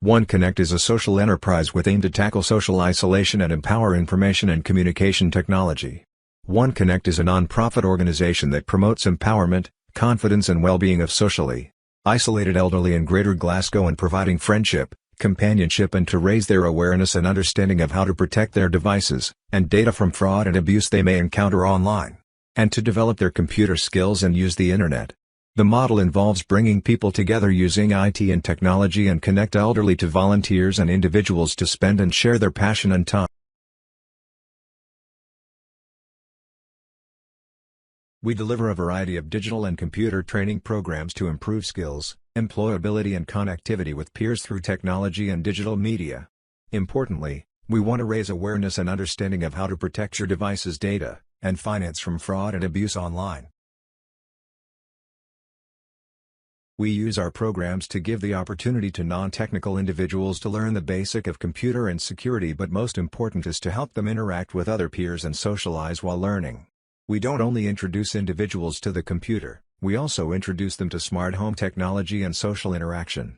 OneConnect is a social enterprise with aim to tackle social isolation and empower information and communication technology. OneConnect is a non-profit organization that promotes empowerment, confidence and well-being of socially isolated elderly in Greater Glasgow and providing friendship, companionship and to raise their awareness and understanding of how to protect their devices and data from fraud and abuse they may encounter online, and to develop their computer skills and use the internet. The model involves bringing people together using IT and technology and connect elderly to volunteers and individuals to spend and share their passion and time. We deliver a variety of digital and computer training programs to improve skills, employability and connectivity with peers through technology and digital media. Importantly, we want to raise awareness and understanding of how to protect your device's data and finance from fraud and abuse online. We use our programs to give the opportunity to non-technical individuals to learn the basic of computer and security, but most important is to help them interact with other peers and socialize while learning. We don't only introduce individuals to the computer, we also introduce them to smart home technology and social interaction.